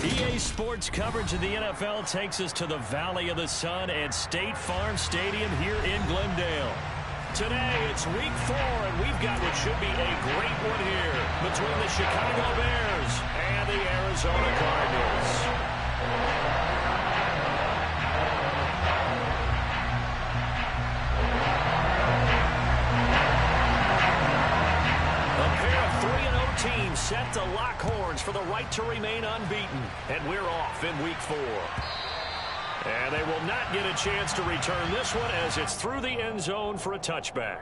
EA Sports coverage of the NFL takes us to the Valley of the Sun at State Farm Stadium here in Glendale. Today, it's week 4, and we've got what should be a great one here between the Chicago Bears and the Arizona Cardinals. Team set to lock horns for the right to remain unbeaten. And we're off in week 4. And they will not get a chance to return this one as it's through the end zone for a touchback.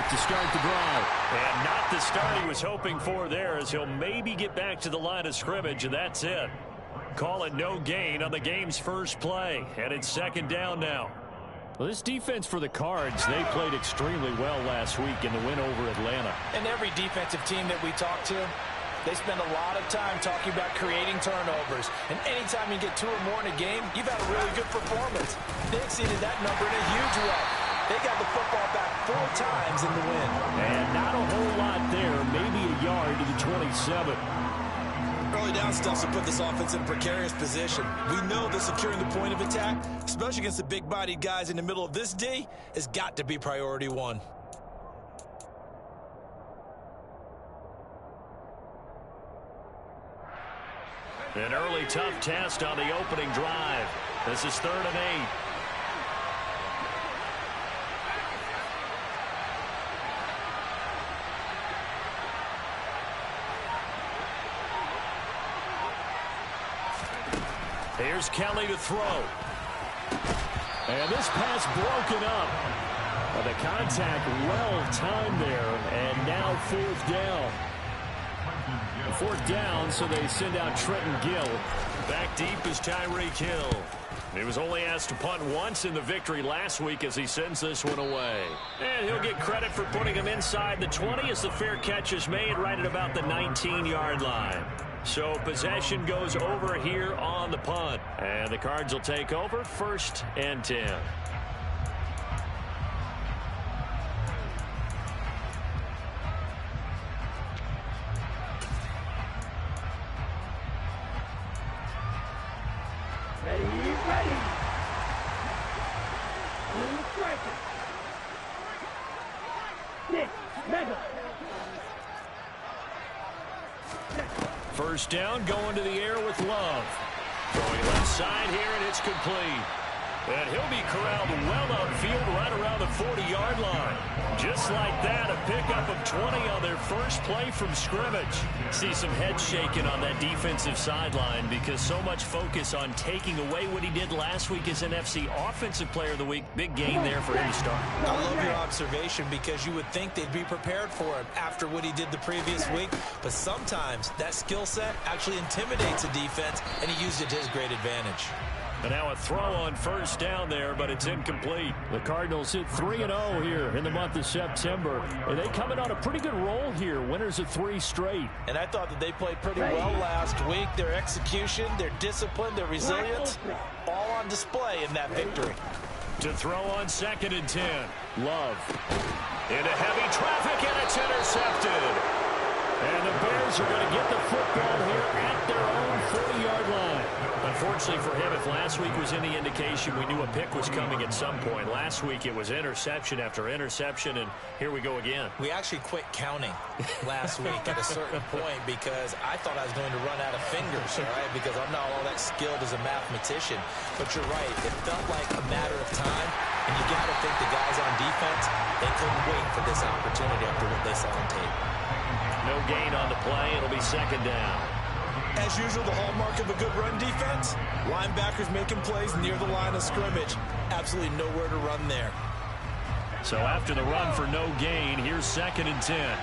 To start the drive. And not the start he was hoping for there, as he'll maybe get back to the line of scrimmage, and that's it. Call it no gain on the game's first play. And it's second down now. Well, this defense for the Cards, they played extremely well last week in the win over Atlanta. And every defensive team that we talk to, they spend a lot of time talking about creating turnovers. And anytime you get 2 or more in a game, you've had a really good performance. They exceeded that number in a huge way. They got the football back 4 times in the win. And not a whole lot there, maybe a yard to the 27. Early down stuff to put this offense in a precarious position. We know that securing the point of attack, especially against the big-bodied guys in the middle of this D, has got to be priority 1. An early tough test on the opening drive. This is 3rd and 8. Here's Kelly to throw. And this pass broken up. The contact well timed there. And now 4th down. 4th down, so they send out Trenton Gill. Back deep is Tyreek Hill. He was only asked to punt once in the victory last week as he sends this one away. And he'll get credit for putting him inside the 20 as the fair catch is made right at about the 19-yard line. So possession goes over here on the punt. And the Cards will take over 1st and 10. Ready. Nick, Mega. 1st down, going to the air with Love. Throwing left side here, and it's complete. And he'll be corralled well upfield right around the 40-yard line. Just like that, a pickup of 20 on their first play from scrimmage. See some head shaking on that defensive sideline because so much focus on taking away what he did last week as NFC Offensive Player of the Week. Big gain there for him to start. I love your observation because you would think they'd be prepared for him after what he did the previous week. But sometimes that skill set actually intimidates a defense, and he used it to his great advantage. And now a throw on 1st down there, but it's incomplete. The Cardinals hit 3-0 here in the month of September. And they come in on a pretty good roll here, winners of 3 straight. And I thought that they played pretty well last week. Their execution, their discipline, their resilience, all on display in that victory. To throw on 2nd and 10. Love. Into heavy traffic, and it's intercepted. And the Bears are going to get the football here at their own 40-yard line. Unfortunately for him, if last week was any indication, we knew a pick was coming at some point. Last week it was interception after interception, and here we go again. We actually quit counting last week at a certain point because I thought I was going to run out of fingers, all right, because I'm not all that skilled as a mathematician. But you're right, it felt like a matter of time, and you got to think the guys on defense, they couldn't wait for this opportunity after what they saw on tape. No gain on the play. It'll be 2nd down. As usual, the hallmark of a good run defense, linebackers making plays near the line of scrimmage. Absolutely nowhere to run there. So after the run for no gain, here's 2nd and 10.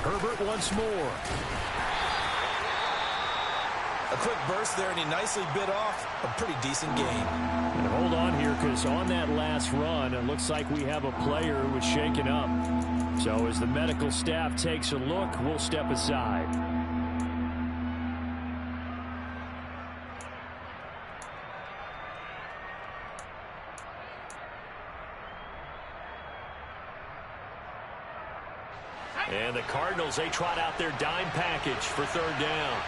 Herbert once more. A quick burst there, and he nicely bit off a pretty decent gain. And hold on here, because on that last run, it looks like we have a player who was shaken up. So as the medical staff takes a look, we'll step aside. And the Cardinals, they trot out their dime package for 3rd down.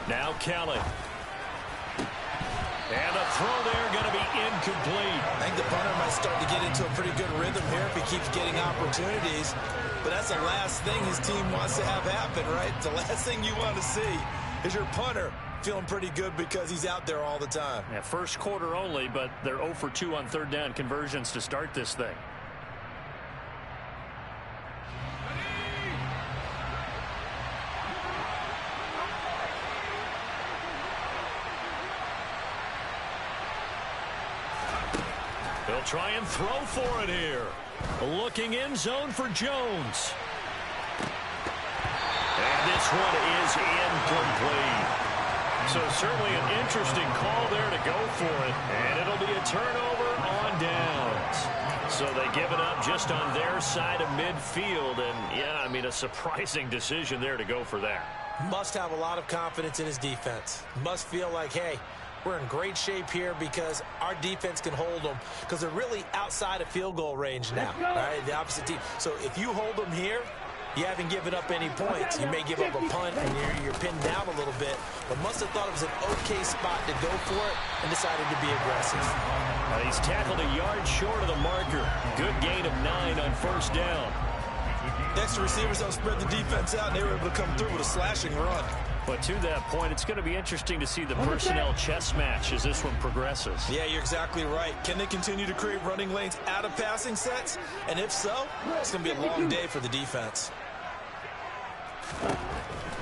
Now Kelly. And a throw there going to be incomplete. I think the punter might start to get into a pretty good rhythm here if he keeps getting opportunities. But that's the last thing his team wants to have happen, right? The last thing you want to see is your punter feeling pretty good because he's out there all the time. Yeah, first quarter only, but they're 0 for 2 on 3rd down conversions to start this thing. They'll try and throw for it here. Looking end zone for Jones. And this one is incomplete. So certainly an interesting call there to go for it. And it'll be a turnover on downs. So they give it up just on their side of midfield. And, yeah, I mean, a surprising decision there to go for that. Must have a lot of confidence in his defense. Must feel like, hey, we're in great shape here because our defense can hold them because they're really outside of field goal range now, right? The opposite team. So if you hold them here, you haven't given up any points. You may give up a punt and you're pinned down a little bit, but must have thought it was an okay spot to go for it and decided to be aggressive. He's tackled a yard short of the marker. Good gain of 9 on 1st down. Next, the receivers don't spread the defense out, and they were able to come through with a slashing run. But to that point, it's going to be interesting to see the personnel chess match as this one progresses. Yeah, you're exactly right. Can they continue to create running lanes out of passing sets? And if so, it's going to be a long day for the defense.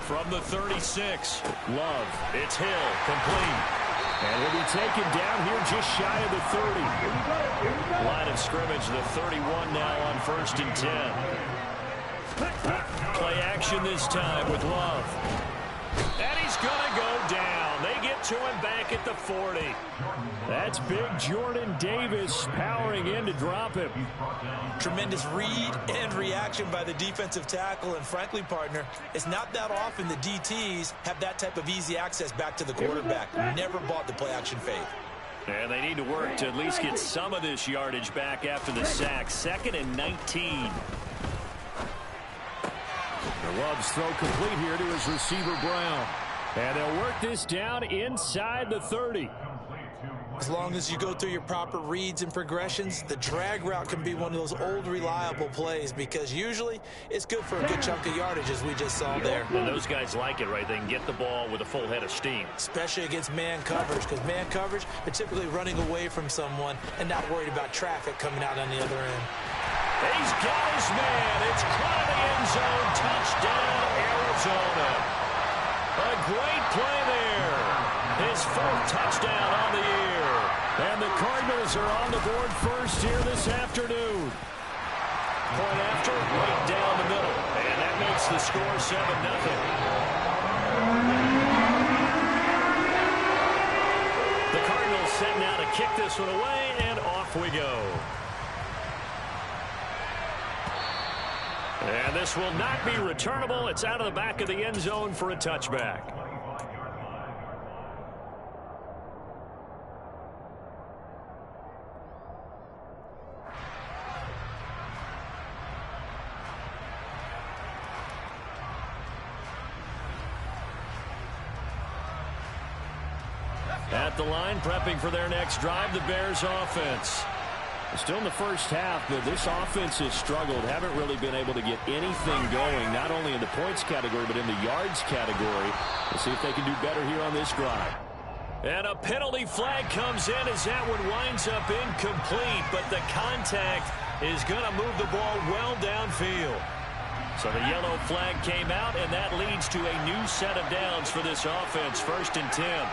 From the 36, Love. It's Hill, complete. And he'll be taken down here just shy of the 30. Line of scrimmage, the 31 now on 1st and 10. Play action this time with Love. And he's going to go down. They get to him back at the 40. That's big Jordan Davis powering in to drop him. Tremendous read and reaction by the defensive tackle. And frankly, partner, it's not that often the DTs have that type of easy access back to the quarterback. Never bought the play action fade. And they need to work to at least get some of this yardage back after the sack. 2nd and 19. Love's throw complete here to his receiver, Brown. And they'll work this down inside the 30. As long as you go through your proper reads and progressions, the drag route can be one of those old reliable plays because usually it's good for a good chunk of yardage, as we just saw there. And those guys like it, right? They can get the ball with a full head of steam. Especially against man coverage, because man coverage, they're typically running away from someone and not worried about traffic coming out on the other end. He's got his man. It's caught in the end zone. Touchdown, Arizona. A great play there. His 4th touchdown on the year. And the Cardinals are on the board first here this afternoon. Point after, right down the middle. And that makes the score 7-0. The Cardinals set now to kick this one away, and off we go. And this will not be returnable. It's out of the back of the end zone for a touchback. At the line, prepping for their next drive, the Bears offense. Still in the first half, but this offense has struggled. Haven't really been able to get anything going, not only in the points category, but in the yards category. We'll see if they can do better here on this drive. And a penalty flag comes in as that one winds up incomplete, but the contact is going to move the ball well downfield. So the yellow flag came out, and that leads to a new set of downs for this offense. 1st and 10.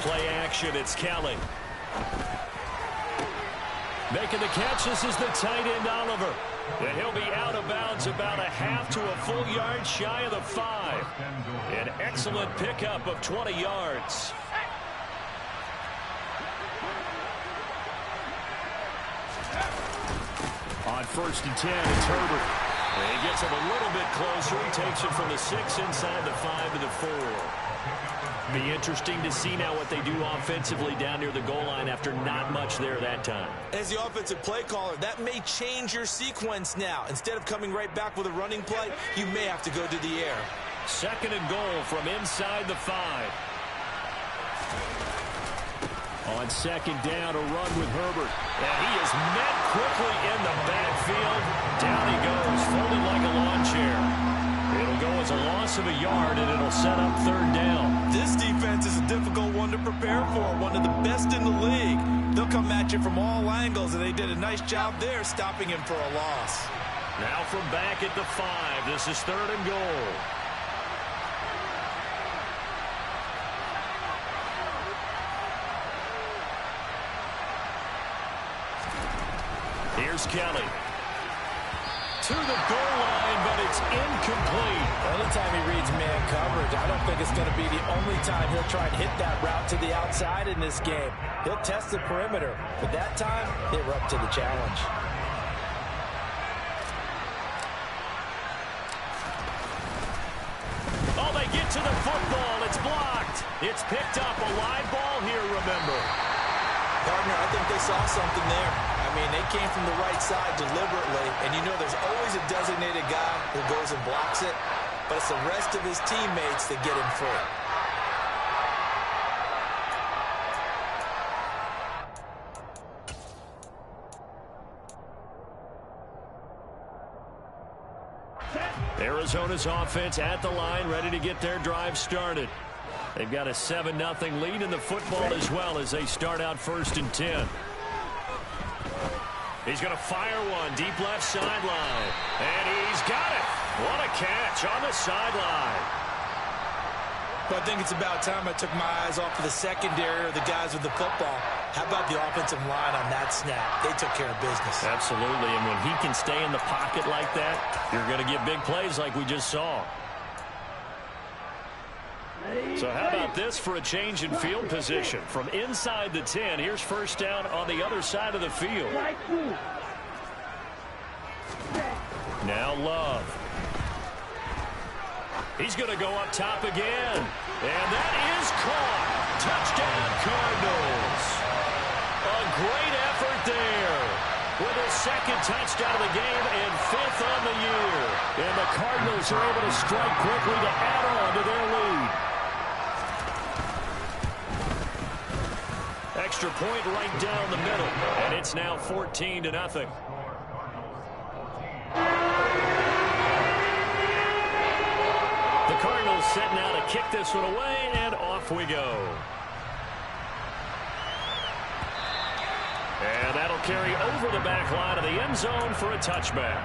Play action, it's Kelly. Making the catch, this is the tight end, Oliver. And he'll be out of bounds about a half to a full yard shy of the 5. An excellent pickup of 20 yards. On 1st and 10, it's Herbert. And he gets him a little bit closer. He takes it from the 6 inside the 5 to the 4. Be interesting to see now what they do offensively down near the goal line after not much there that time. As the offensive play caller, that may change your sequence now. Instead of coming right back with a running play, you may have to go to the air. 2nd and goal from inside the 5. On 2nd down, a run with Herbert. And he is met quickly in the backfield. Down he goes, folded like a lawn chair. It'll go as a loss of a yard, and it'll set up 3rd down. This defense is a difficult one to prepare for, one of the best in the league. They'll come at you from all angles, and they did a nice job there stopping him for a loss. Now from back at the 5, this is 3rd and goal. Here's Kelly. To the goal line, but it's incomplete. Anytime he reads man coverage, I don't think it's going to be the only time he'll try and hit that route to the outside in this game. He'll test the perimeter, but that time, they were up to the challenge. Oh, they get to the football. It's blocked. It's picked up. A live ball here, remember. Partner, I think they saw something there. I mean, they came from the right side deliberately, and you know there's always a designated guy who goes and blocks it, but it's the rest of his teammates that get him free. Arizona's offense at the line, ready to get their drive started. They've got a 7-0 lead in the football as well as they start out 1st and 10. He's going to fire one deep left sideline. And he's got it. What a catch on the sideline. But I think it's about time I took my eyes off of the secondary or the guys with the football. How about the offensive line on that snap? They took care of business. Absolutely. And when he can stay in the pocket like that, you're going to get big plays like we just saw. So how about this for a change in field position? From inside the 10, here's 1st down on the other side of the field. Now Love. He's going to go up top again. And that is caught. Touchdown, Cardinals. A great effort there. With his 2nd touchdown of the game and 5th on the year. And the Cardinals are able to strike quickly to add on to their lead. Extra point right down the middle. And it's now 14-0. The Cardinals set now to kick this one away, and off we go. And that'll carry over the back line of the end zone for a touchback.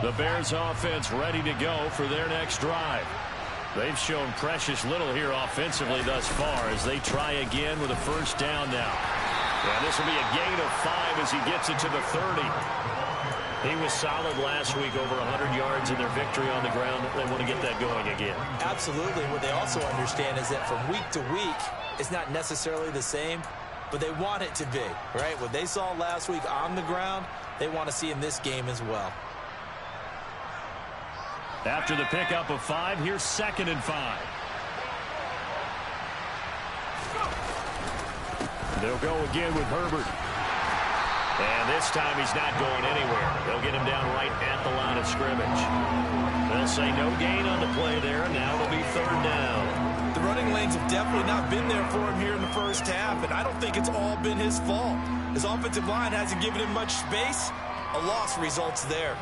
The Bears offense ready to go for their next drive. They've shown precious little here offensively thus far as they try again with a 1st down now. And this will be a gain of 5 as he gets it to the 30. He was solid last week, over 100 yards in their victory on the ground. They want to get that going again. Absolutely. What they also understand is that from week to week, it's not necessarily the same, but they want it to be, right? What they saw last week on the ground, they want to see in this game as well. After the pickup of 5, here's 2nd and 5. They'll go again with Herbert. And this time he's not going anywhere. They'll get him down right at the line of scrimmage. They'll say no gain on the play there. Now it'll be 3rd down. The running lanes have definitely not been there for him here in the first half, and I don't think it's all been his fault. His offensive line hasn't given him much space. A loss results there.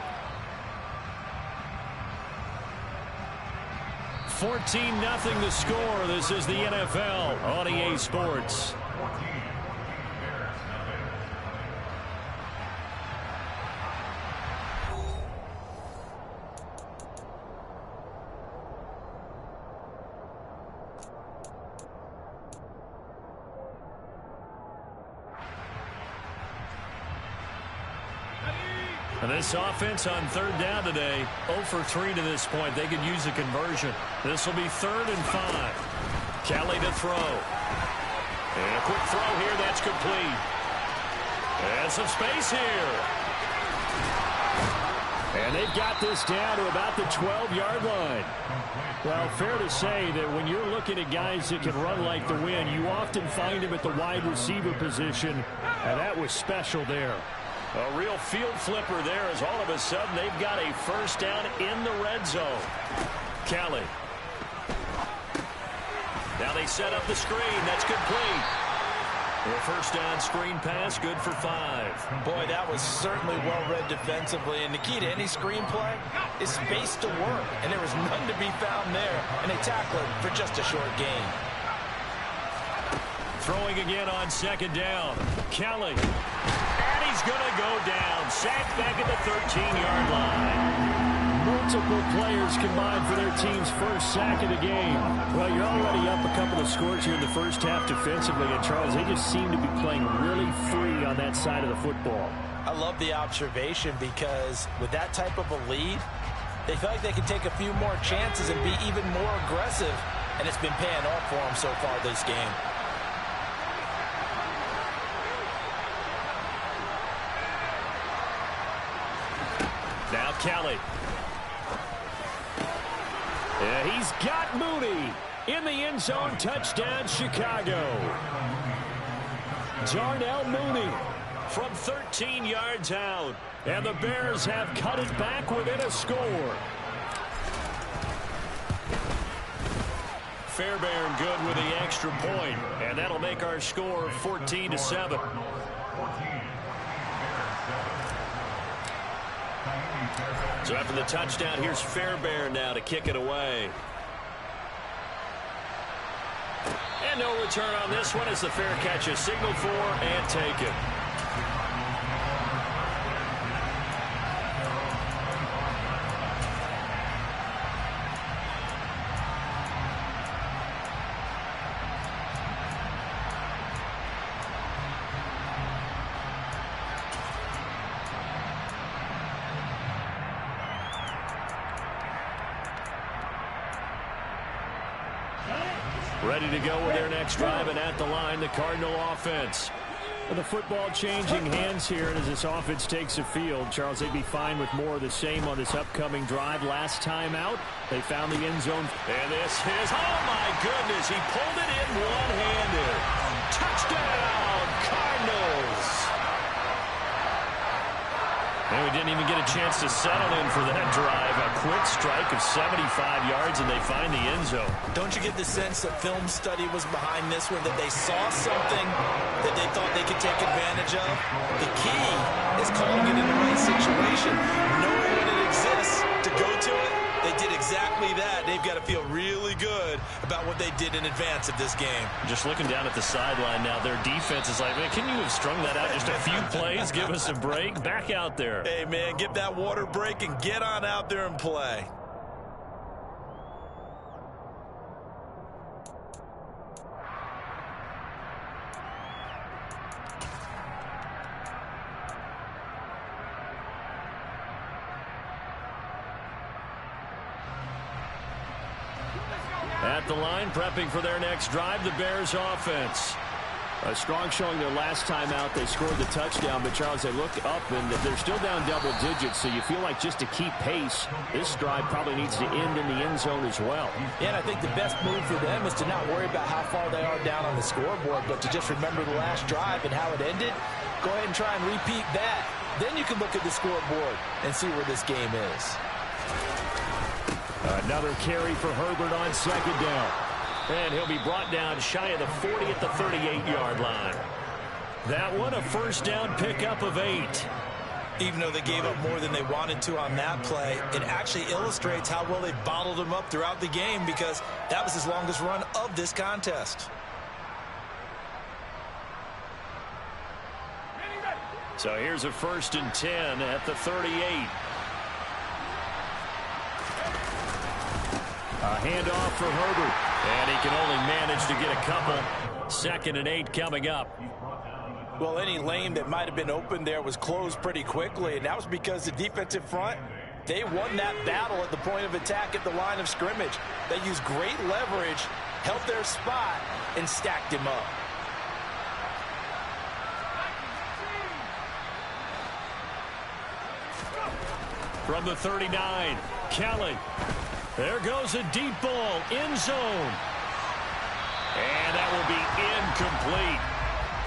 14-0 the score. This is the NFL on EA Sports. And this offense on 3rd down today, 0 for 3 to this point. They could use a conversion. This will be 3rd and 5. Kelly to throw. And a quick throw here. That's complete. And some space here. And they've got this down to about the 12-yard line. Well, fair to say that when you're looking at guys that can run like the wind, you often find them at the wide receiver position, and that was special there. A real field flipper there as all of a sudden they've got a 1st down in the red zone. Kelly. Now they set up the screen. That's complete. A 1st down screen pass, good for 5. Boy, that was certainly well-read defensively. And the key to any screen play is space to work. And there was none to be found there. And they tackle it for just a short gain. Throwing again on 2nd down. Kelly. And he's going to go down. Sacked back at the 13-yard line. Multiple players combined for their team's 1st sack of the game. Well, you're already up a couple of scores here in the first half defensively. And, Charles, they just seem to be playing really free on that side of the football. I love the observation because with that type of a lead, they feel like they can take a few more chances and be even more aggressive. And it's been paying off for them so far this game. Now Kelly. Yeah, he's got Mooney in the end zone. Touchdown, Chicago. Darnell Mooney from 13 yards out. And the Bears have cut it back within a score. Fairbairn good with the extra point. And that'll make our score 14-7. So after the touchdown, here's Fairbairn now to kick it away. And no return on this one as the fair catch is signaled for and taken. Ready to go with their next drive, and at the line, the Cardinal offense. With the football changing hands here, and as this offense takes the field, Charles, they'd be fine with more of the same on this upcoming drive. Last time out, they found the end zone. And this is, oh my goodness, he pulled it in one-handed. Touchdown, Cardinals. And we didn't even get a chance to settle in for that drive. A quick strike of 75 yards, and they find the end zone. Don't you get the sense that film study was behind this one, that they saw something that they thought they could take advantage of? The key is calling it in the right situation, knowing when it exists to go to it. They did exactly that. They've got to feel really good about what they did in advance of this game. Just looking down at the sideline now, their defense is like, man, can you have strung that out just a few plays? Give us a break. Back out there. Hey, man, give that water break and get on out there and play. At the line, prepping for their next drive, the Bears offense. A strong showing their last time out. They scored the touchdown, but Charles, they look up and they're still down double digits, so you feel like just to keep pace, this drive probably needs to end in the end zone as well. Yeah, and I think the best move for them is to not worry about how far they are down on the scoreboard, but to just remember the last drive and how it ended. Go ahead and try and repeat that. Then you can look at the scoreboard and see where this game is. Another carry for Herbert on second down. And he'll be brought down shy of the 40 at the 38-yard line. That one, a first down pickup of 8. Even though they gave up more than they wanted to on that play, it actually illustrates how well they bottled him up throughout the game, because that was his longest run of this contest. So here's a first and 10 at the 38. A handoff for Herbert, and he can only manage to get a couple. 2nd and 8 coming up. Well, any lane that might have been open there was closed pretty quickly, and that was because the defensive front, they won that battle at the point of attack at the line of scrimmage. They used great leverage, held their spot, and stacked him up. From the 39, Kelly. There goes a deep ball, end zone. And that will be incomplete.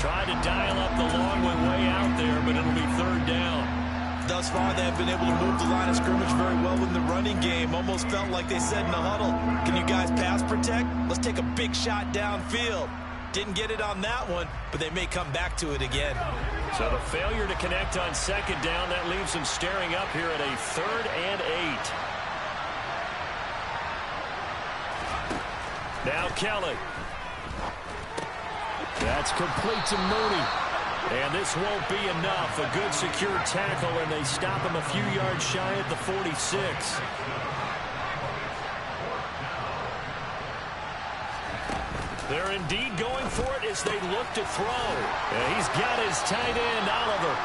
Tried to dial up the long one way out there, but it'll be 3rd down. Thus far, they have been able to move the line of scrimmage very well in the running game. Almost felt like they said in the huddle, can you guys pass protect? Let's take a big shot downfield. Didn't get it on that one, but they may come back to it again. So the failure to connect on 2nd down, that leaves them staring up here at a 3rd and 8. Now Kelly. That's complete to Mooney. And this won't be enough. A good secure tackle, and they stop him a few yards shy at the 46. They're indeed going for it as they look to throw. And he's got his tight end, Oliver.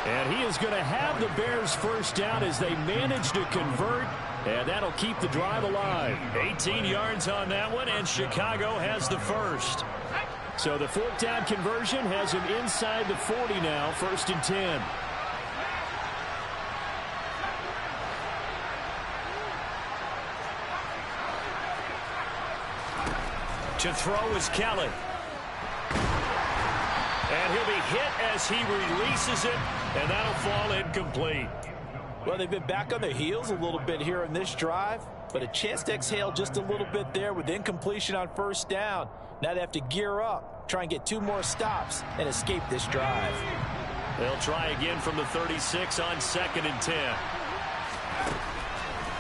And he is going to have the Bears first down as they manage to convert. And that'll keep the drive alive. 18 yards on that one, and Chicago has the first. So the 4th down conversion has him inside the 40 now, 1st and 10. To throw is Kelly. And he'll be hit as he releases it, and that'll fall incomplete. Well, they've been back on their heels a little bit here in this drive, but a chance to exhale just a little bit there with incompletion on 1st down. Now they have to gear up, try and get 2 more stops, and escape this drive. They'll try again from the 36 on 2nd and 10.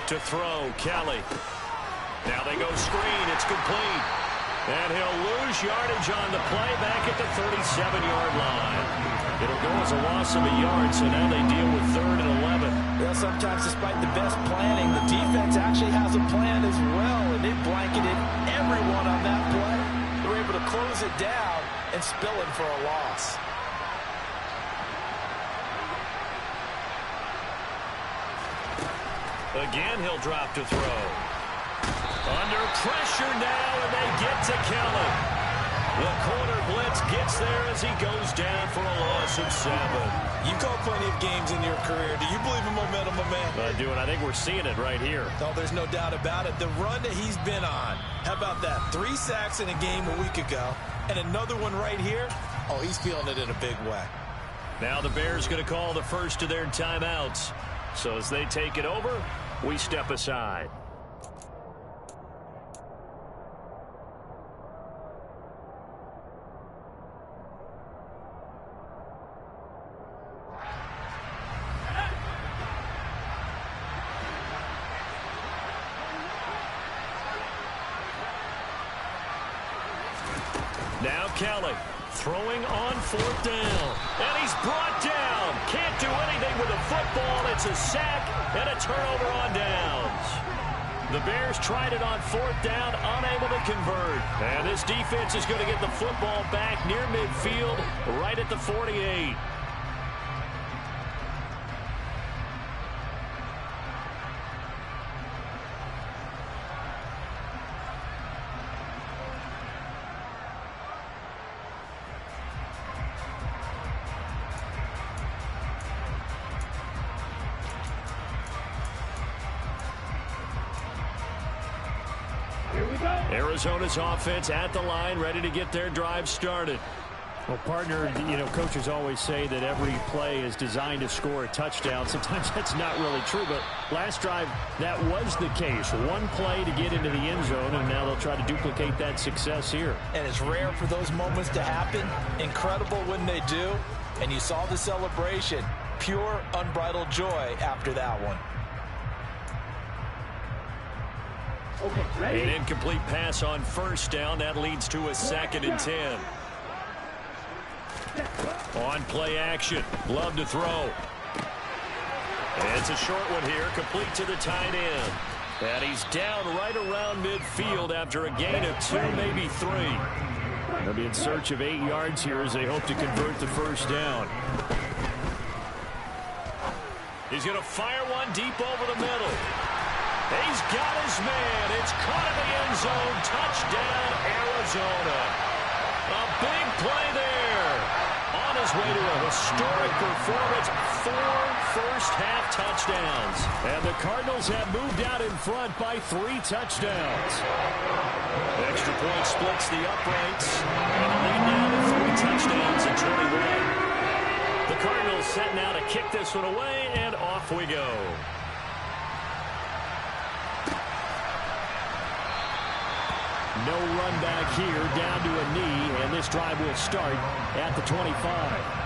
To throw, Kelly. Now they go screen. It's complete. And he'll lose yardage on the play back at the 37-yard line. It'll go as a loss of a yard, so now they deal with 3rd and 11. Well, sometimes despite the best planning, the defense actually has a plan as well, and they blanketed everyone on that play. They were able to close it down and spill it for a loss. Again, he'll drop to throw. Under pressure now, and they get to Kelly. The corner blitz gets there as he goes down for a loss of 7. You've called plenty of games in your career. Do you believe in momentum, my man? I do, and I think we're seeing it right here. No, there's no doubt about it. The run that he's been on. How about that? 3 sacks in a game a week ago, and another one right here. Oh, he's feeling it in a big way. Now the Bears going to call the first of their timeouts. So as they take it over, we step aside. Now Kelly throwing on 4th down. And he's brought down. Can't do anything with the football. It's a sack and a turnover on downs. The Bears tried it on 4th down, unable to convert. And this defense is going to get the football back near midfield, right at the 48. Arizona's offense at the line, ready to get their drive started. Well, partner, coaches always say that every play is designed to score a touchdown. Sometimes that's not really true, but last drive, that was the case. One play to get into the end zone, and now they'll try to duplicate that success here. And it's rare for those moments to happen. Incredible when they do. And you saw the celebration. Pure, unbridled joy after that one. Okay, ready? An incomplete pass on first down. That leads to a 2nd and 10. On play action. Love to throw. It's a short one here, complete to the tight end. And he's down right around midfield after a gain of 2, maybe 3. They'll be in search of 8 yards here as they hope to convert the first down. He's going to fire one deep over the middle. He's got his man. It's caught in the end zone. Touchdown, Arizona. A big play there. On his way to a historic performance, 4 first-half touchdowns. And the Cardinals have moved out in front by 3 touchdowns. Extra point splits the uprights. And a lead now to 3 touchdowns and 21. The Cardinals set now to kick this one away, and off we go. No run back here, down to a knee, and this drive will start at the 25.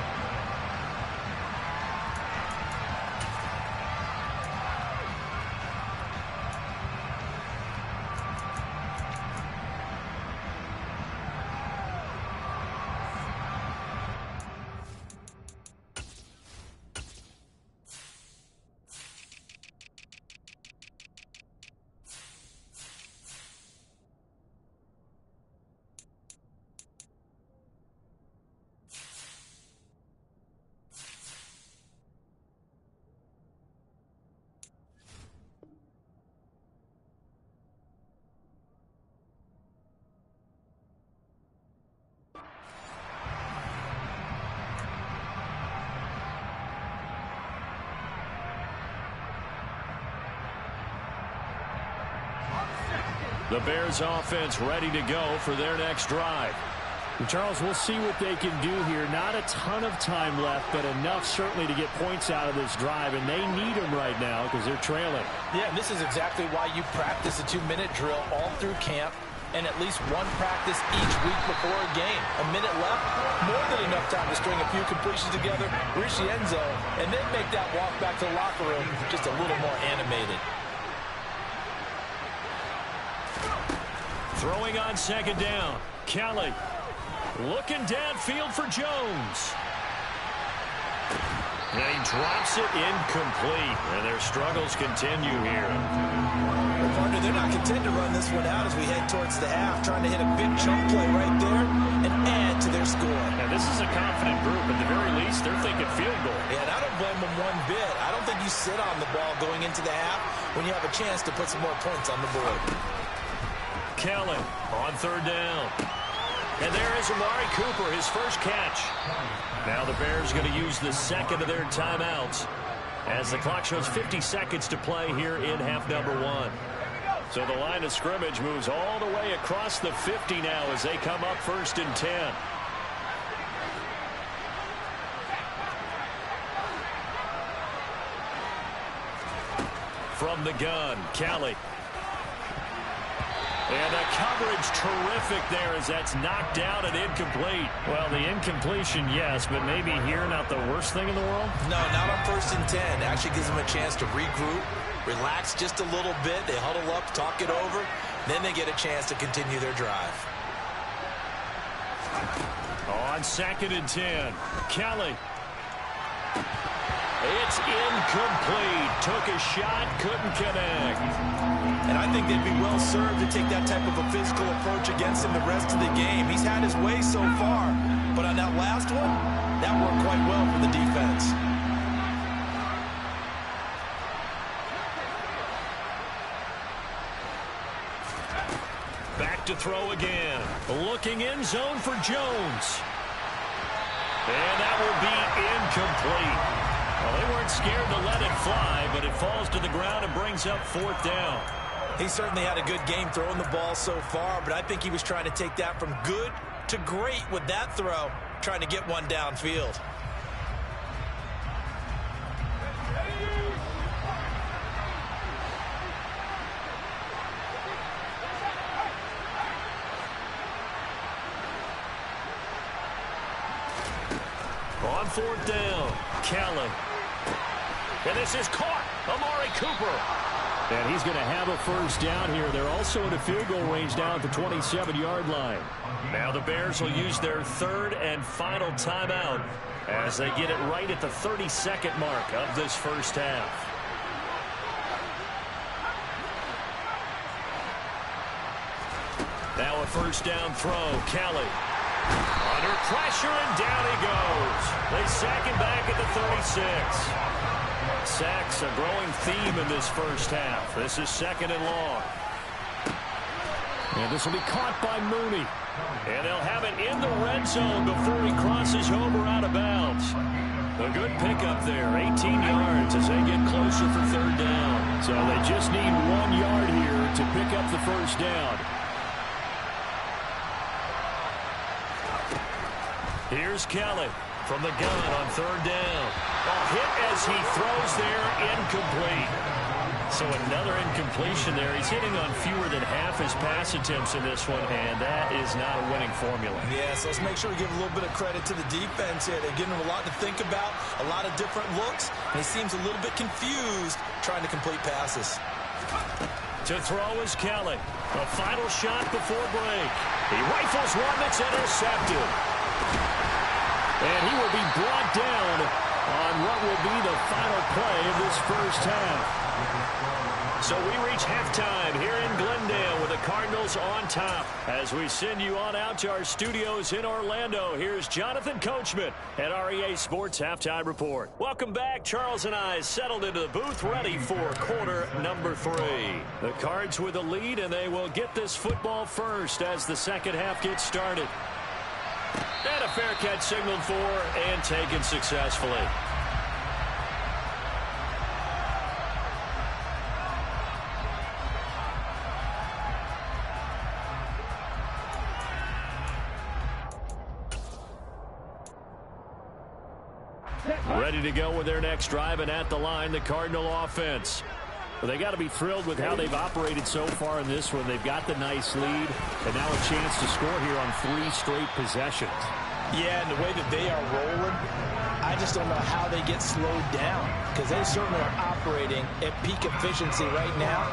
The Bears offense ready to go for their next drive. And Charles, we'll see what they can do here. Not a ton of time left, but enough certainly to get points out of this drive, and they need them right now because they're trailing. Yeah, and this is exactly why you practice a 2-minute drill all through camp and at least one practice each week before a game. A minute left, more than enough time to string a few completions together, reach the end zone, and then make that walk back to the locker room just a little more animated. Throwing on 2nd down. Kelly looking downfield for Jones. And he drops it incomplete. And their struggles continue here. Well, partner, they're not content to run this one out as we head towards the half, trying to hit a big chunk play right there and add to their score. Now, this is a confident group. At the very least, they're thinking field goal. Yeah, and I don't blame them one bit. I don't think you sit on the ball going into the half when you have a chance to put some more points on the board. Kelly on 3rd down. And there is Amari Cooper, his first catch. Now the Bears going to use the 2nd of their timeouts as the clock shows 50 seconds to play here in half number 1. So the line of scrimmage moves all the way across the 50 now as they come up 1st and 10. From the gun, Kelly. And the coverage terrific there as that's knocked down and incomplete. Well, the incompletion, yes, but maybe here not the worst thing in the world? No, not on 1st and 10. Actually gives them a chance to regroup, relax just a little bit. They huddle up, talk it over. Then they get a chance to continue their drive. On 2nd and 10, Kelly. It's incomplete. Took a shot, couldn't connect. And I think they'd be well served to take that type of a physical approach against him the rest of the game. He's had his way so far, but on that last one, that worked quite well for the defense. Back to throw again. Looking in zone for Jones. And that will be incomplete. Well, they weren't scared to let it fly, but it falls to the ground and brings up 4th down. He certainly had a good game throwing the ball so far, but I think he was trying to take that from good to great with that throw, trying to get one downfield. On fourth down, Kelly. And this is caught. Amari Cooper. And he's going to have a first down here. They're also in a field goal range down at the 27-yard line. Now the Bears will use their third and final timeout as they get it right at the 32nd mark of this first half. Now a first down throw, Kelly. Under pressure, and down he goes. They sack him back at the 36. Sacks a growing theme in this first half. This is second and long. And this will be caught by Mooney. And they'll have it in the red zone before he crosses over out of bounds. A good pickup there, 18 yards as they get closer for third down. So they just need 1 yard here to pick up the first down. Here's Kelly from the gun on third down. A hit as he throws there, incomplete. So another incompletion there. He's hitting on fewer than half his pass attempts in this one, and that is not a winning formula. Yeah, so let's make sure we give a little bit of credit to the defense here. They're giving him a lot to think about, a lot of different looks, and he seems a little bit confused trying to complete passes. To throw is Kelly. A final shot before break. He rifles one that's intercepted. And he will be brought down on what will be the final play of this first half. So we reach halftime here in Glendale with the Cardinals on top. As we send you on out to our studios in Orlando, here's Jonathan Coachman at REA Sports Halftime Report. Welcome back. Charles and I settled into the booth ready for quarter number 3. The Cards with the lead, and they will get this football first as the second half gets started. And a fair catch signaled for and taken successfully. Ready to go with their next drive, and at the line, the Cardinal offense. Well, they got to be thrilled with how they've operated so far in this one. They've got the nice lead, and now a chance to score here on 3 straight possessions. Yeah, and the way that they are rolling, I just don't know how they get slowed down, because they certainly are operating at peak efficiency right now.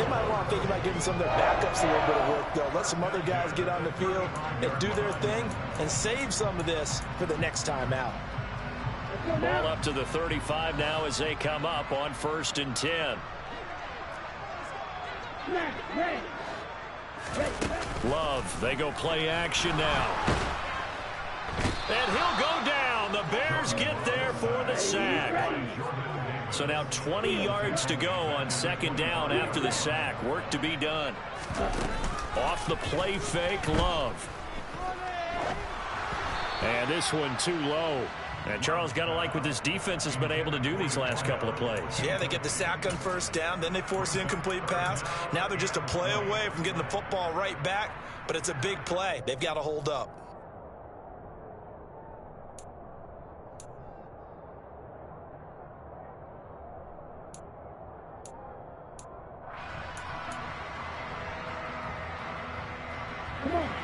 They might want to think about giving some of their backups a little bit of work, though. Let some other guys get on the field and do their thing and save some of this for the next time out. Ball up to the 35 now as they come up on 1st and 10. Love, they go play action now. And he'll go down. The Bears get there for the sack. So now 20 yards to go on 2nd down after the sack. Work to be done. Off the play fake, Love. And this one too low. And Charles, got to like what this defense has been able to do these last couple of plays. Yeah, they get the sack on 1st down, then they force the incomplete pass. Now they're just a play away from getting the football right back, but it's a big play. They've got to hold up.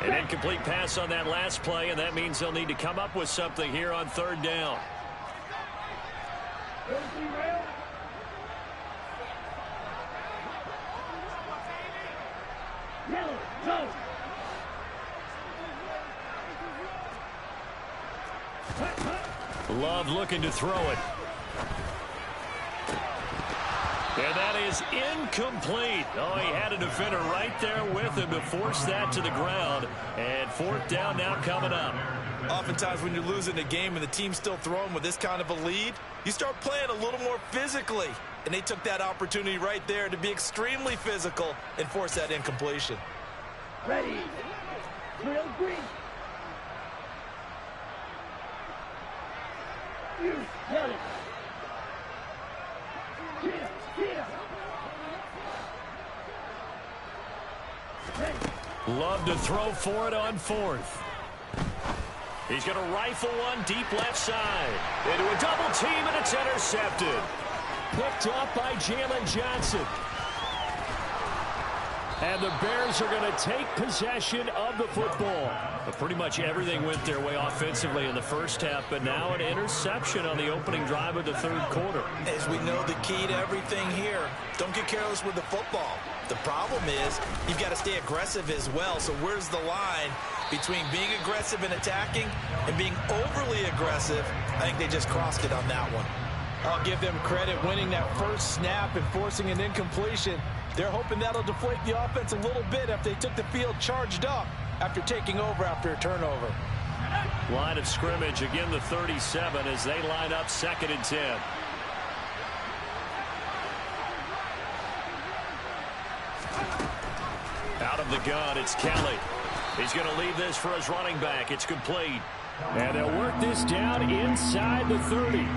An incomplete pass on that last play, and that means they'll need to come up with something here on 3rd down. Love looking to throw it. And that is incomplete. Oh, he had a defender right there with him to force that to the ground. And 4th down now coming up. Oftentimes when you're losing a game and the team's still throwing with this kind of a lead, you start playing a little more physically. And they took that opportunity right there to be extremely physical and force that incompletion. Ready. Drill green. You got it. love to throw for it on fourth. He's going to rifle one deep left side. Into a double team, and it's intercepted. Picked up by Jalen Johnson. And the Bears are going to take possession of the football. But pretty much everything went their way offensively in the first half, but now an interception on the opening drive of the third quarter. As we know, the key to everything here, don't get careless with the football. The problem is you've got to stay aggressive as well. So where's the line between being aggressive and attacking and being overly aggressive? I think they just crossed it on that one. I'll give them credit winning that first snap and forcing an incompletion. They're hoping that'll deflate the offense a little bit after they took the field charged up after taking over after a turnover. Line of scrimmage, again the 37 as they line up 2nd and 10. Out of the gun, it's Kelly. He's going to leave this for his running back. It's complete. And they'll work this down inside the 30.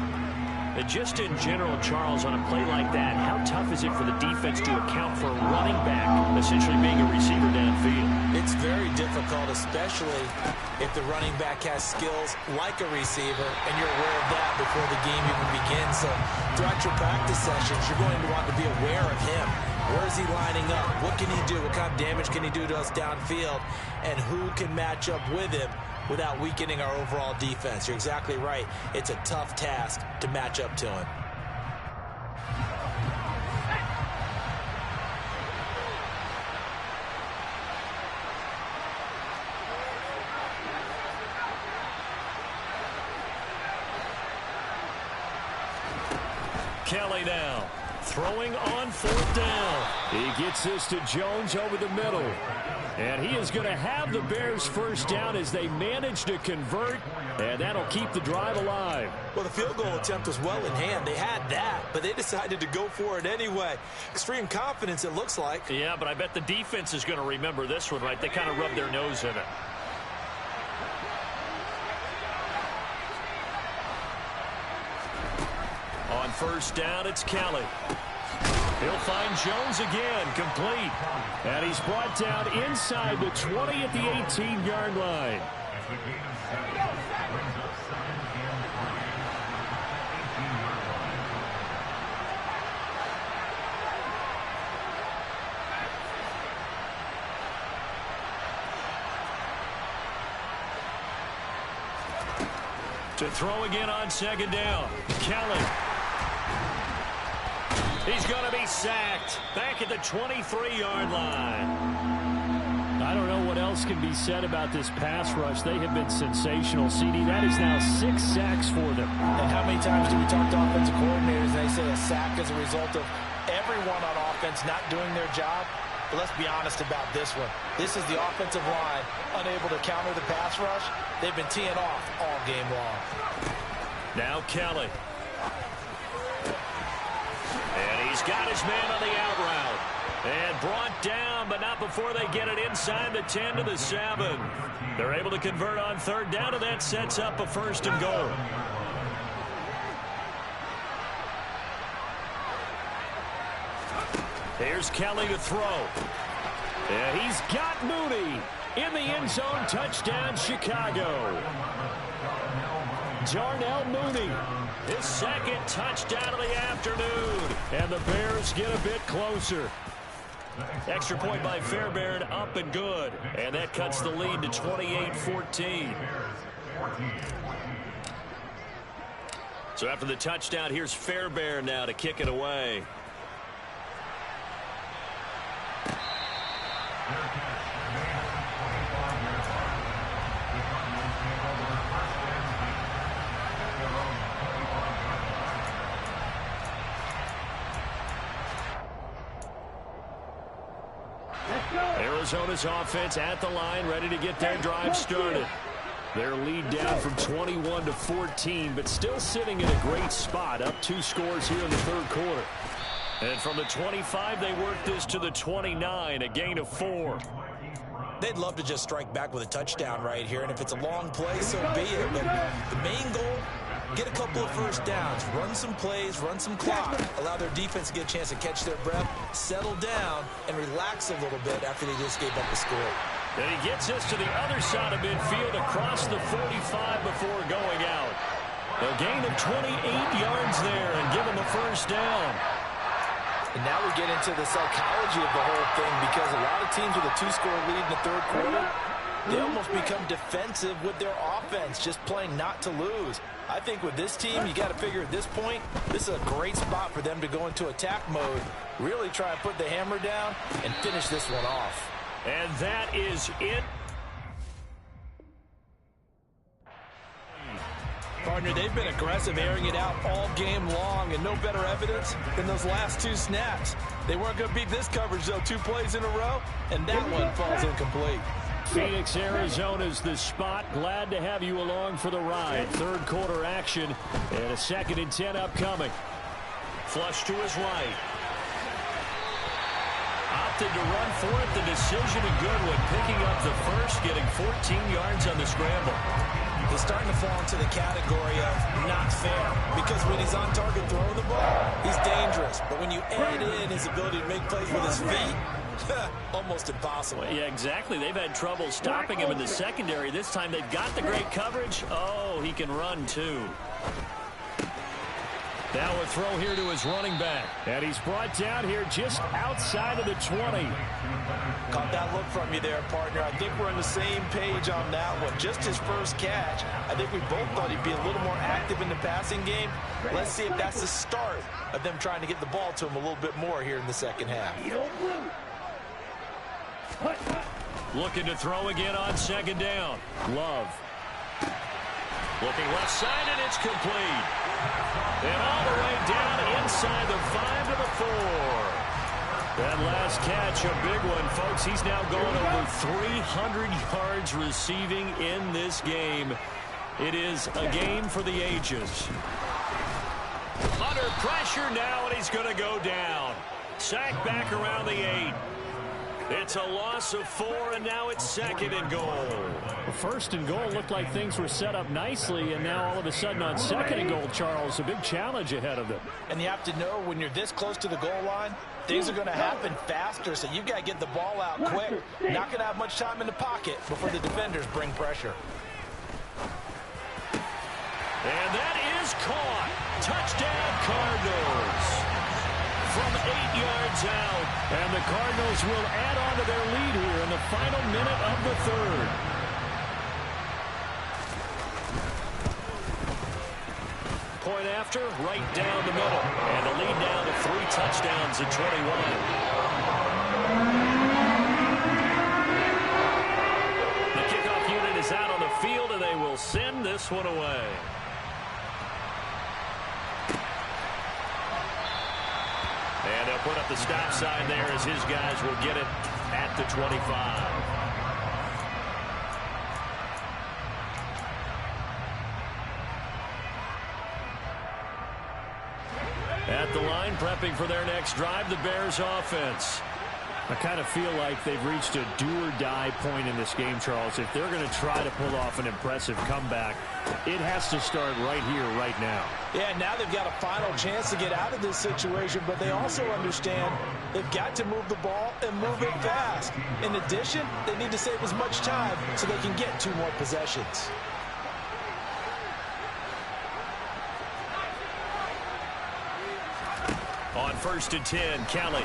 And just in general, Charles, on a play like that, how tough is it for the defense to account for a running back essentially being a receiver downfield? It's very difficult, especially if the running back has skills like a receiver, and you're aware of that before the game even begins. So throughout your practice sessions, you're going to want to be aware of him. Where is he lining up? What can he do? What kind of damage can he do to us downfield? And who can match up with him without weakening our overall defense? You're exactly right. It's a tough task to match up to him. Kelly now throwing on 4th down. He gets this to Jones over the middle. And he is going to have the Bears first down as they manage to convert, and that'll keep the drive alive. Well, the field goal attempt was well in hand. They had that, but they decided to go for it anyway. Extreme confidence, it looks like. Yeah, but I bet the defense is going to remember this one, right? They kind of rubbed their nose in it. On 1st down, it's Kelly. He'll find Jones again, complete. And he's brought down inside the 20 at the 18-yard line. To throw again on 2nd down, Kelly. He's going to be sacked back at the 23-yard line. I don't know what else can be said about this pass rush. They have been sensational, CD. That is now 6 sacks for them. And how many times do we talk to offensive coordinators and they say a sack is a result of everyone on offense not doing their job? But let's be honest about this one. This is the offensive line unable to counter the pass rush. They've been teeing off all game long. Now Kelly. And he's got his man on the out route. And brought down, but not before they get it inside the 10 to the 7. They're able to convert on 3rd down, and that sets up a 1st and goal. Here's Kelly to throw. And he's got Mooney in the end zone. Touchdown, Chicago. Darnell Mooney. His 2nd touchdown of the afternoon. And the Bears get a bit closer. Extra point by Fairbairn, up and good. And that cuts the lead to 28-14. So after the touchdown, here's Fairbairn now to kick it away. Arizona's offense at the line, ready to get their drive started. Their lead down from 21 to 14, but still sitting in a great spot, up 2 scores here in the 3rd quarter. And from the 25, they work this to the 29, a gain of 4. They'd love to just strike back with a touchdown right here, and if it's a long play, so be it. But the main goal, get a couple of 1st downs, run some plays, run some clock, allow their defense to get a chance to catch their breath, settle down, and relax a little bit after they just gave up the score. And he gets this to the other side of midfield across the 45 before going out. A gain of 28 yards there and give him the first down. And now we get into the psychology of the whole thing, because a lot of teams with a 2-score lead in the third quarter, they almost become defensive with their offense, just playing not to lose. I think with this team, you got to figure at this point, this is a great spot for them to go into attack mode, really try and put the hammer down and finish this one off. And that is it. Partner, they've been aggressive, airing it out all game long, and no better evidence than those last 2 snaps. They weren't going to beat this coverage, though, 2 plays in a row, and that one falls incomplete. Phoenix, Arizona's the spot. Glad to have you along for the ride. Third quarter action and a 2nd and 10 upcoming. Flush to his right. Opted to run for it. The decision a good one. Picking up the first, getting 14 yards on the scramble. He's starting to fall into the category of not fair, because when he's on target throwing the ball, he's dangerous. But when you add in his ability to make plays with his feet, almost impossible. Well, yeah, exactly. They've had trouble stopping him in the secondary. This time they've got the great coverage. Oh, he can run too. Now a throw here to his running back. And he's brought down here just outside of the 20. Caught that look from you there, partner. I think we're on the same page on that one. Just his first catch. I think we both thought he'd be a little more active in the passing game. Let's see if that's the start of them trying to get the ball to him a little bit more here in the second half. Looking to throw again on 2nd down. Love. Looking left side, and it's complete. And all the way down inside the 5 to the 4. That last catch, a big one, folks. He's now gone over 300 yards receiving in this game. It is a game for the ages. Under pressure now, and he's going to go down. Sacked back around the 8. It's a loss of 4, and now it's 2nd and goal. Well, 1st and goal looked like things were set up nicely, and now all of a sudden on 2nd and goal, Charles, a big challenge ahead of them. And you have to know when you're this close to the goal line, things are going to happen faster, so you've got to get the ball out quick. Not going to have much time in the pocket before the defenders bring pressure. And that is caught. Touchdown, Cardinals. From 8 yards out, and the Cardinals will add on to their lead here in the final minute of the 3rd. Point after, right down the middle, and the lead down to 3 touchdowns at 21. The kickoff unit is out on the field, and they will send this one away. And they'll put up the stop sign there as his guys will get it at the 25. At the line, prepping for their next drive, the Bears offense. I kind of feel like they've reached a do-or-die point in this game, Charles. If they're going to try to pull off an impressive comeback, it has to start right here, right now. Yeah, now they've got a final chance to get out of this situation, but they also understand they've got to move the ball and move it fast. In addition, they need to save as much time so they can get 2 more possessions. On 1st and 10, Kelly.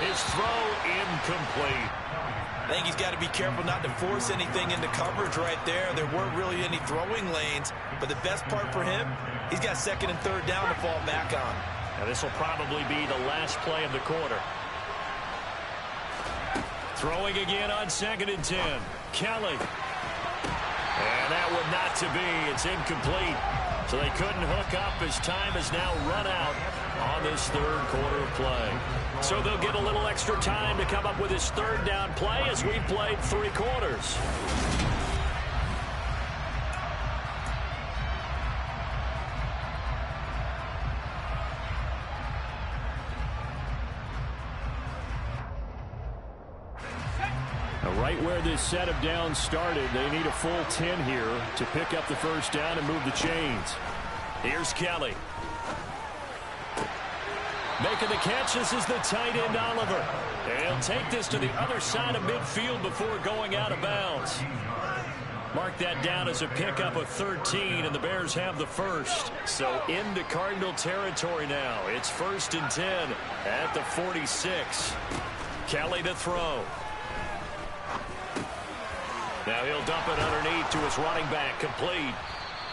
His throw incomplete. I think he's got to be careful not to force anything into coverage right there. There weren't really any throwing lanes, but the best part for him, he's got 2nd and 3rd down to fall back on. Now this will probably be the last play of the quarter. Throwing again on 2nd and 10. Kelly. And that one not to be. It's incomplete. So they couldn't hook up as time has now run out on this 3rd quarter of play. So they'll get a little extra time to come up with his 3rd down play as we've played 3 quarters. Right where this set of downs started, they need a full 10 here to pick up the 1st down and move the chains. Here's Kelly. Making the catch, this is the tight end, Oliver. He'll take this to the other side of midfield before going out of bounds. Mark that down as a pickup of 13, and the Bears have the first. So into Cardinal territory now. It's 1st and 10 at the 46. Kelly to throw. Now he'll dump it underneath to his running back, complete.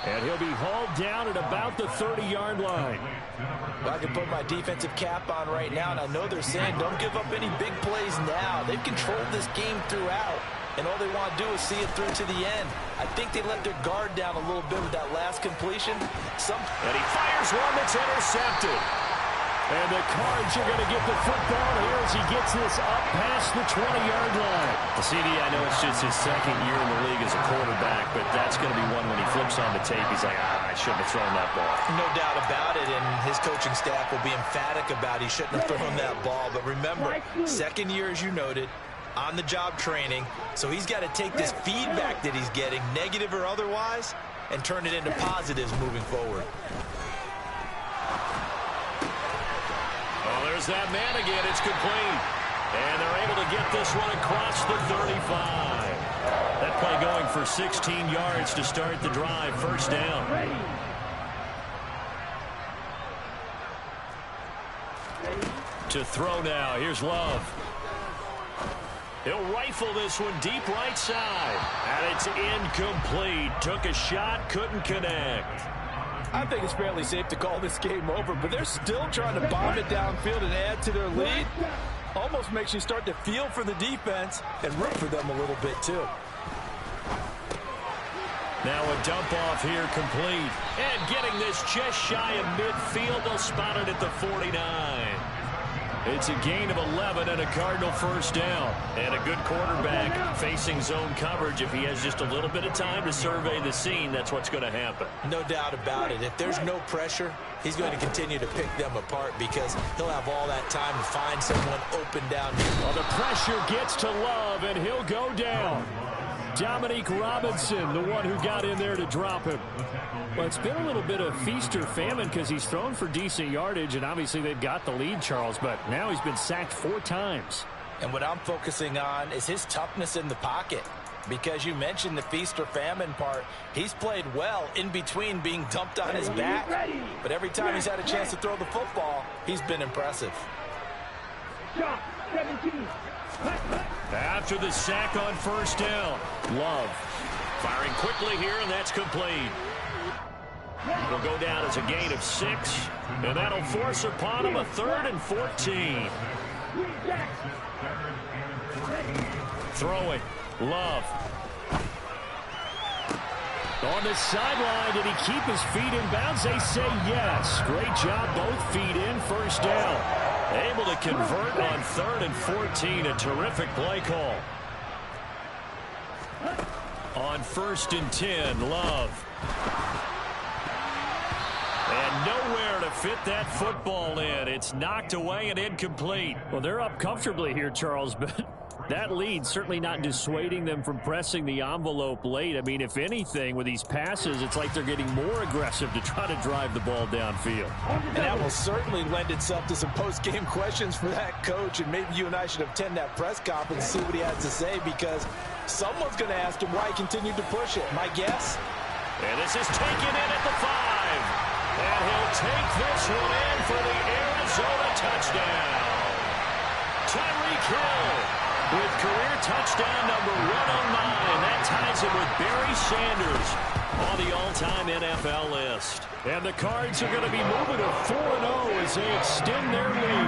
And he'll be hauled down at about the 30-yard line. I can put my defensive cap on right now, and I know they're saying don't give up any big plays now. They've controlled this game throughout, and all they want to do is see it through to the end. I think they let their guard down a little bit with that last completion. And he fires one that's intercepted. And the Cards are going to get the football here as he gets this up past the 20-yard line. The CD, I know it's just his second year in the league as a quarterback, but that's going to be one when he flips on the tape. He's like, I shouldn't have thrown that ball. No doubt about it, and his coaching staff will be emphatic about he shouldn't have thrown that ball. But remember, second year, as you noted, on-the-job training, so he's got to take this feedback that he's getting, negative or otherwise, and turn it into positives moving forward. There's that man again. It's complete. And they're able to get this one across the 35. That play going for 16 yards to start the drive. First down. To throw now. Here's Love. He'll rifle this one deep right side. And it's incomplete. Took a shot, couldn't connect. I think it's fairly safe to call this game over, but they're still trying to bomb it downfield and add to their lead. Almost makes you start to feel for the defense and root for them a little bit, too. Now a dump off here complete. And getting this just shy of midfield. They'll spot it at the 49. It's a gain of 11 and a Cardinal first down. And a good quarterback facing zone coverage. If he has just a little bit of time to survey the scene, that's what's going to happen. No doubt about it. If there's no pressure, he's going to continue to pick them apart because he'll have all that time to find someone open down. Well, the pressure gets to Love, and he'll go down. Dominique Robinson, the one who got in there to drop him. Well, it's been a little bit of feast or famine because he's thrown for decent yardage, and obviously they've got the lead, Charles, but now he's been sacked 4 times. And what I'm focusing on is his toughness in the pocket. Because you mentioned the feast or famine part. He's played well in between being dumped on his back. But every time he's had a chance to throw the football, he's been impressive. After the sack on first down, Love firing quickly here, and that's complete. It'll go down as a gain of 6, and that'll force upon him a 3rd and 14. Throwing, Love. On the sideline, did he keep his feet in bounds? They say yes. Great job, both feet in, first down. Able to convert on 3rd and 14, a terrific play call. On 1st and 10, Love. And nowhere to fit that football in. It's knocked away and incomplete. Well, they're up comfortably here, Charles, but that lead certainly not dissuading them from pressing the envelope late. I mean, if anything, with these passes, it's like they're getting more aggressive to try to drive the ball downfield. And that will certainly lend itself to some post-game questions for that coach, and maybe you and I should attend that press conference and see what he has to say, because someone's going to ask him why he continued to push it. My guess? And this is taken in at the 5. And he'll take this one in for the Arizona touchdown. Tyreek Hill with career touchdown number 109. That ties him with Barry Sanders on the all-time NFL list. And the Cards are going to be moving to 4-0 as they extend their lead.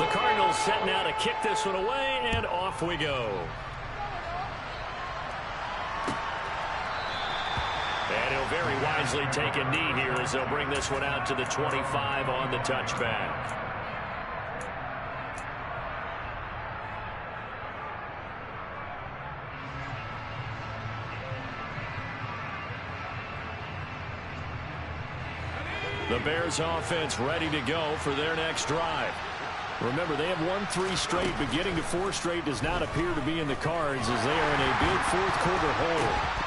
The Cardinals set now to kick this one away, and off we go. And he'll very wisely take a knee here as they'll bring this one out to the 25 on the touchback. The Bears offense ready to go for their next drive. Remember, they have won 3 straight, but getting to 4 straight does not appear to be in the cards as they are in a big fourth quarter hole.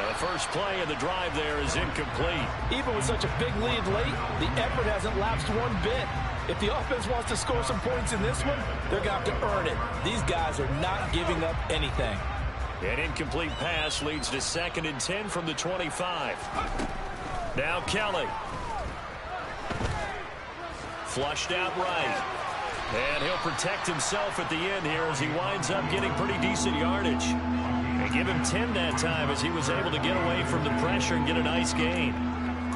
The first play of the drive there is incomplete. Even with such a big lead late, the effort hasn't lapsed one bit. If the offense wants to score some points in this one, they're going to have to earn it. These guys are not giving up anything. An incomplete pass leads to 2nd and 10 from the 25. Now Kelly. Flushed out right. And he'll protect himself at the end here as he winds up getting pretty decent yardage. And give him 10 that time as he was able to get away from the pressure and get a nice gain.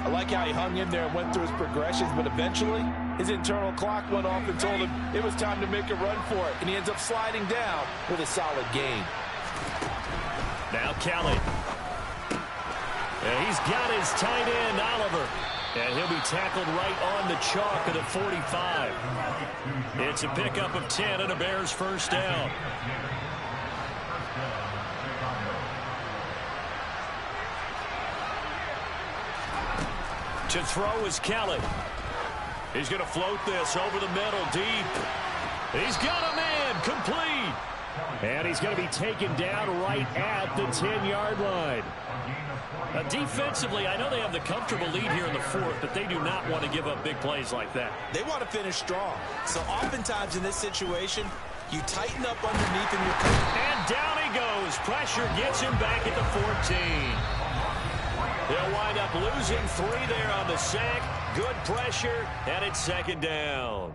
I like how he hung in there and went through his progressions, but eventually his internal clock went off and told him it was time to make a run for it. And he ends up sliding down with a solid gain. Now Kelly. And he's got his tight end, Oliver. And he'll be tackled right on the chalk of the 45. It's a pickup of 10 and a Bears first down. To throw is Kelly. He's going to float this over the middle deep. He's got a man complete. And he's going to be taken down right at the 10-yard line. Defensively, I know they have the comfortable lead here in the 4th, but they do not want to give up big plays like that. They want to finish strong. So oftentimes in this situation, you tighten up underneath in your cover. And down he goes. Pressure gets him back at the 14. They'll wind up losing 3 there on the sack. Good pressure, and it's 2nd down.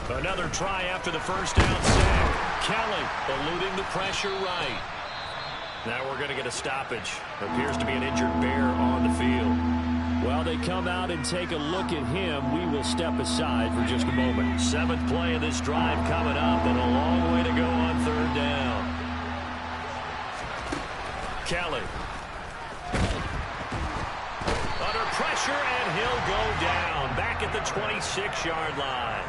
Another try after the first down sack. Kelly eluding the pressure right. Now we're going to get a stoppage. Appears to be an injured Bear on the field. Well, they come out and take a look at him. We will step aside for just a moment. 7th play of this drive coming up, and a long way to go on 3rd down. Kelly. Under pressure, and he'll go down. Back at the 26-yard line.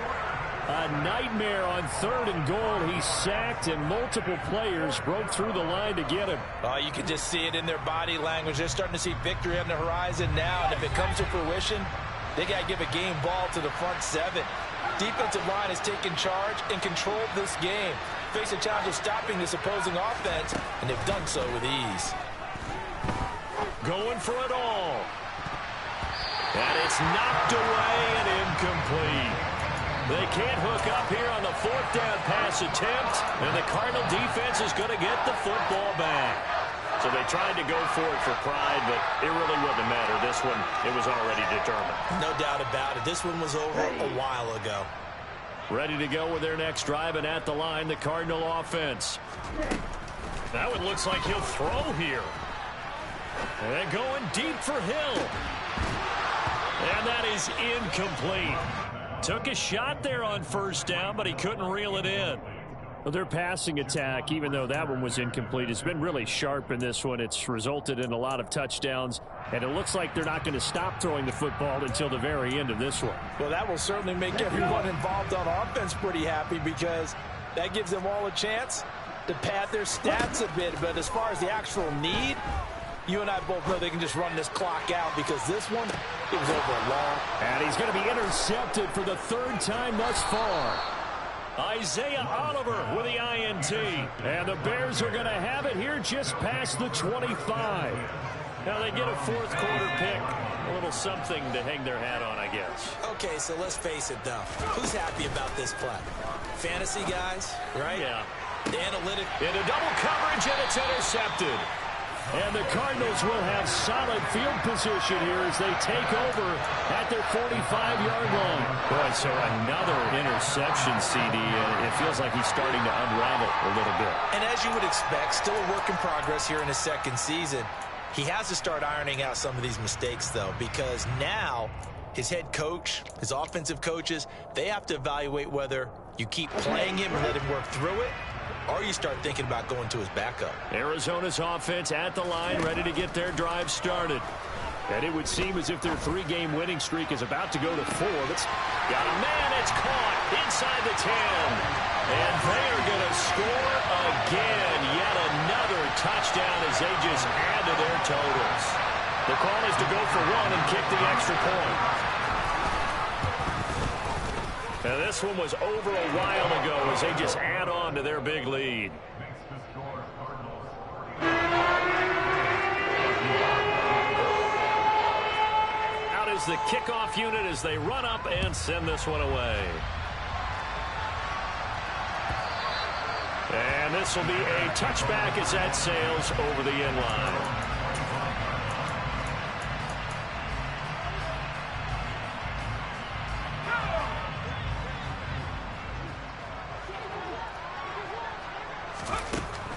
A nightmare on 3rd and goal. He's sacked, and multiple players broke through the line to get him. Oh, you can just see it in their body language. They're starting to see victory on the horizon now, and if it comes to fruition, they got to give a game ball to the front 7. Defensive line has taken charge and controlled this game. Face a challenge of stopping this opposing offense, and they've done so with ease. Going for it all. And it's knocked away and incomplete. They can't hook up here on the 4th down pass attempt, and the Cardinal defense is going to get the football back. So they tried to go for it for pride, but it really wouldn't have mattered. This one, it was already determined. No doubt about it. This one was over a while ago. Ready to go with their next drive, and at the line, the Cardinal offense. That one looks like he'll throw here. And they're going deep for Hill. And that is incomplete. Took a shot there on 1st down, but he couldn't reel it in. Well, their passing attack, even though that one was incomplete, has been really sharp in this one. It's resulted in a lot of touchdowns, and it looks like they're not going to stop throwing the football until the very end of this one. Well, that will certainly make everyone involved on offense pretty happy because that gives them all a chance to pad their stats a bit. But as far as the actual need, you and I both know they can just run this clock out because this one, it was over a long. And he's going to be intercepted for the 3rd time thus far. Isaiah Oliver with the INT. And the Bears are going to have it here just past the 25. Now they get a 4th quarter pick. A little something to hang their hat on, I guess. Okay, so let's face it, though. Who's happy about this play? Fantasy guys, right? Yeah. The analytic. Into double coverage, and it's intercepted. And the Cardinals will have solid field position here as they take over at their 45-yard line. Boy, so another interception, CD, and it feels like he's starting to unravel a little bit. And as you would expect, still a work in progress here in his 2nd season. He has to start ironing out some of these mistakes, though, because now his head coach, his offensive coaches, they have to evaluate whether you keep playing him and let him work through it, or you start thinking about going to his backup. Arizona's offense at the line, ready to get their drive started. And it would seem as if their 3-game winning streak is about to go to 4. It's got a man, it's caught inside the 10. And they are going to score again. Yet another touchdown as they just add to their totals. The call is to go for one and kick the extra point. And this one was over a while ago as they just add on to their big lead. Out is the kickoff unit as they run up and send this one away. And this will be a touchback as that sails over the end line.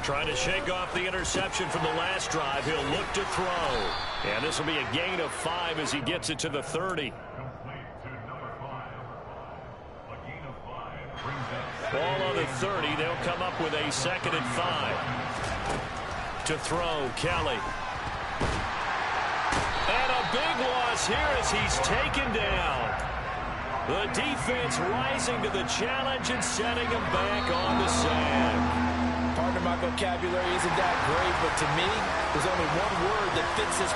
Trying to shake off the interception from the last drive. He'll look to throw. And this will be a gain of 5 as he gets it to the 30. Ball on the 30. They'll come up with a 2nd and 5. To throw, Kelly. And a big loss here as he's taken down. The defense rising to the challenge and setting him back on the sack. Pardon my vocabulary isn't that great, but to me, there's only one word that fits this